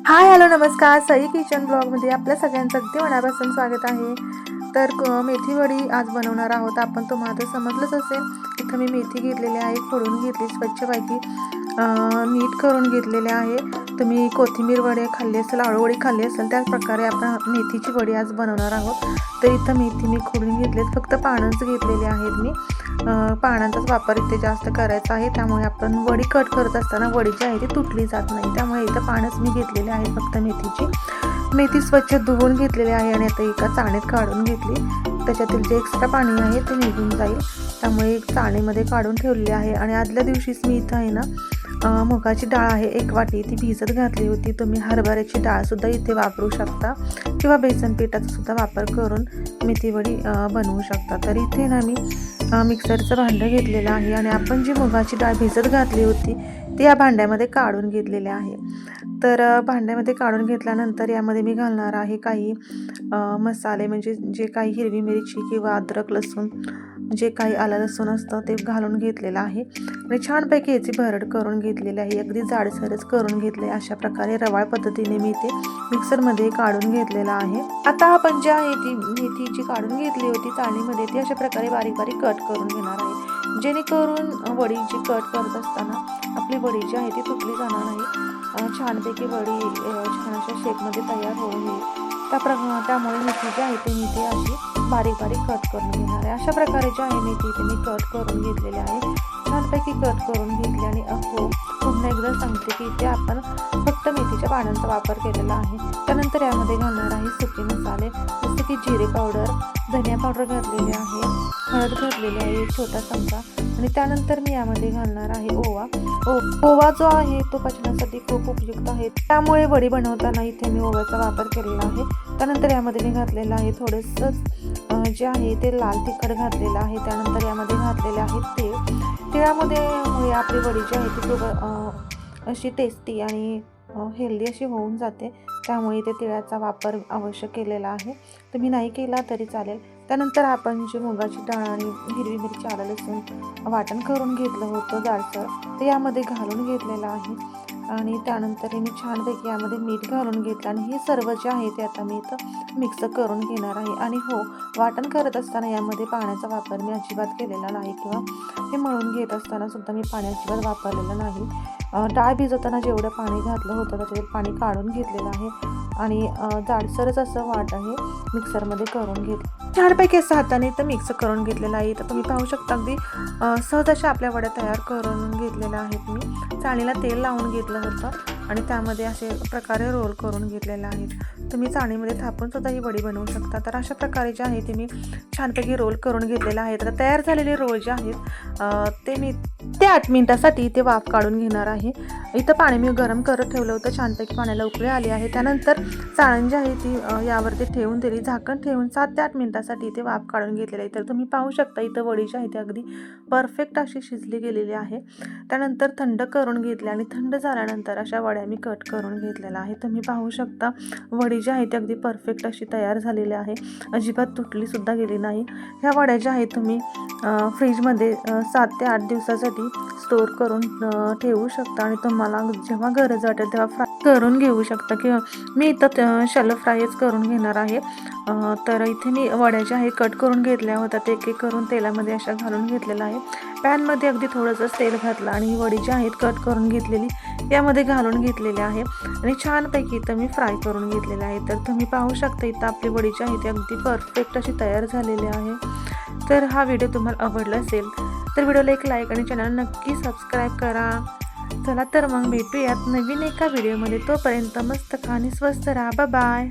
Hi hello नमस्कार, Sai kitchen ब्लॉगमध्ये आपल्या सगळ्यांचं अगदी मनापासून स्वागत आहे। तर मेथी वडी आज बनवणार आहोत आपण। तुम्हाला तर समजलंच असेल, इथं मी मेथी घेतलेली आहे, फोडून घेतली स्वच्छपैकी, नीट करून घेतलेले आहे। तुम्ही कोथिंबीर वडी खाल्ली असेल, आळू वडी खाल्ली असेल, त्याच प्रकारे आपण मेथीची वडी आज बनवणार आहोत। तर इथं मेथी मी खोडून घेतलीत, फक्त पानंच घेतलेले आहेत मी। पानांचाच वापर इथे जास्त करायचा आहे, त्यामुळे आपण वडी कट करत असताना वडी जी आहे ती तुटली जात नाही, त्यामुळे इथं पानच मी घेतलेले आहे फक्त मेथीची। मेथी स्वच्छ धुवून घेतलेली आहे आणि आता एका चाळणीत काढून घेतली, त्याच्यातील जे एक्स्ट्रा पाणी आहे ते निघून जाईल, त्यामुळे एक चाळणीमध्ये काढून ठेवलेली आहे। आणि आदल्या दिवशीच मी इथं आहे ना मुगाची डाळ आहे 1 वाटी, ती भिजत घातली होती। तुम्ही हरभऱ्याची डाळसुद्धा इथे वापरू शकता किंवा बेसन पिठाचा सुद्धा वापर करून मेथी वडी बनवू शकता। तर इथे ना मी मिक्सरचं भांडं घेतलेलं आहे आणि आपण जी मुगाची डाळ भिजत घातली होती ती या भांड्यामध्ये काढून घेतलेली आहे। तर भांड्यामध्ये काढून घेतल्यानंतर यामध्ये मी घालणार आहे काही मसाले, म्हणजे जे काही हिरवी मिरची किंवा अद्रक लसूण, जे काही आलं लसूण असतं ते घालून घेतलेलं आहे आणि छानपैकी याची भरड करून घेतलेली आहे, अगदी जाडसरच करून घेतले। अशा प्रकारे रवाळ पद्धतीने मी ते मिक्सरमध्ये काढून घेतलेलं आहे। आता आपण जी आहे ती मेथी जी काढून घेतली होती चाळणीमध्ये, ती अशा प्रकारे बारीक बारीक कट करून घेणार आहे, जेणेकरून वडी जी कट करत असताना आपली वडी जी आहे ती तुटली जाणार नाही, छानपैकी वडी छान अशा शेपमध्ये तयार होऊन येईल। त्यामुळे मेथी जी आहे ती मी ती अशी बारीक बारीक कट करून घेणार आहे। अशा प्रकारे जी आहे मेथी ती मी कट करून घेतलेली आहे, छानपैकी कट करून घेतली। आणि पुन्हा एकदा सांगते की इथे आपण फक्त मेथीच्या पानांचा वापर केलेला आहे। त्यानंतर यामध्ये घालणार आहे सुके मसाले, जसे की जिरे पावडर, धनिया पावडर घातलेली आहे, हळद घातलेली आहे 1 छोटा चमचा, आणि त्यानंतर मी यामध्ये घालणार आहे ओवा। ओवा जो आहे तो पचनासाठी खूप उपयुक्त आहे, त्यामुळे वडी बनवताना इथे मी ओव्याचा वापर केलेला आहे। त्यानंतर यामध्ये मी घातलेलं आहे थोडंसं जे आहे ते लाल तिखट घातलेलं आहे। त्यानंतर यामध्ये घातलेले आहे तेल। तिळामुळे आपली वडी जी आहे ती खूप अशी टेस्टी आणि हेल्दी अशी होऊन जाते, त्यामुळे इथे तिळाचा वापर अवश्य केलेला आहे, तुम्ही नाही केला तरी चालेल। त्यानंतर आपण जी मुगाची डाळ आणि हिरवी मिरची आलं लसूण वाटण करून घेतलं होतं जाडसर, ते यामध्ये घालून घेतलेलं आहे। आणि त्यानंतर मी छानपैकी यामध्ये मीठ घालून घेतलं आणि हे सर्व जे आहे ते आता मी इथं मिक्स करून घेणार आहे। आणि हो, वाटण करत असताना यामध्ये पाण्याचा वापर मी अजिबात केलेला नाही, किंवा हे मळून घेत असताना सुद्धा मी पाणी अजिबात वापरलेलं नाही। डाळ भिजवताना जेवढं पाणी घातलं होतं त्याच्यात पाणी काढून घेतलेलं आहे आणि जाडसरच असं वाटण हे मिक्सरमध्ये करून घेतलं, छानपैकी असं हाताने इथं मिक्स करून घेतलेलं आहे। तर तुम्ही पाहू शकता अगदी सहज अशा आपल्या वड्या तयार करून घेतलेल्या आहेत। मी चाळणीला तेल लावून घेतलं होतं आणि त्यामध्ये असे प्रकारे रोल करून घेतलेले आहेत। तुम्ही चाळणीमध्ये थापून सुद्धा ही वडी बनवू शकता। तर अशा प्रकारे जे आहे ते मी छानपैकी रोल करून घेतलेलं आहे। तर तयार झालेले रोल जे आहेत ते मी 8 मिनिटासाठी ते वाफ काढून घेणार आहे। इथं पाणी मी गरम करत ठेवलं होतं, छानपैकी पाण्याला उकळी आली आहे। त्यानंतर चाळण जी आहे ती यावरती ठेवून दिली, झाकण ठेवून 7 ते 8 मिनिटासाठी ते वाफ काढून घेतलेलं आहे। तर तुम्ही पाहू शकता इथं वडी जी आहे ती अगदी परफेक्ट अशी शिजली गेलेली आहे। त्यानंतर थंड करून घेतली आणि थंड झाल्यानंतर अशा वड्या मी कट करून घेतलेल्या आहे। तुम्ही पाहू शकता वडी जी आहे ती अगदी परफेक्ट अशी तयार झालेली आहे, अजिबात तुटली सुद्धा गेली नाही। ह्या वड्या ज्या आहेत तुम्ही फ्रीजमध्ये 7 ते 8 दिवसासाठी स्टोर करून ठेवू शकता आणि तुम्हाला जेव्हा गरज वाटेल तेव्हा फ्राय करून घेऊ शकता, किंवा मी इथं शॅलो फ्रायच करून घेणार आहे। तर इथे मी वड्या ज्या आहे कट करून घेतल्या होत्या, ते एक एक करून तेलामध्ये अशा घालून घेतलेलं आहे। पॅनमध्ये अगदी थोडंसं तेल घातलं आणि ही वडी जी आहेत कट करून घेतलेली यामध्ये घालून घेतलेली आहे आणि छानपैकी इथं मी फ्राय करून घेतलेलं आहे। तर तुम्ही पाहू शकता इथं आपली वडी जी आहे ती अगदी परफेक्ट अशी तयार झालेली आहे। तर हा व्हिडिओ तुम्हाला आवडला असेल तर व्हिडिओला एक लाईक आणि चॅनल नक्की सबस्क्राईब करा। चला तर मग भेटूयात नवीन एका व्हिडिओमध्ये, तोपर्यंत मस्त खा आणि स्वस्त राहा, बाय बाय।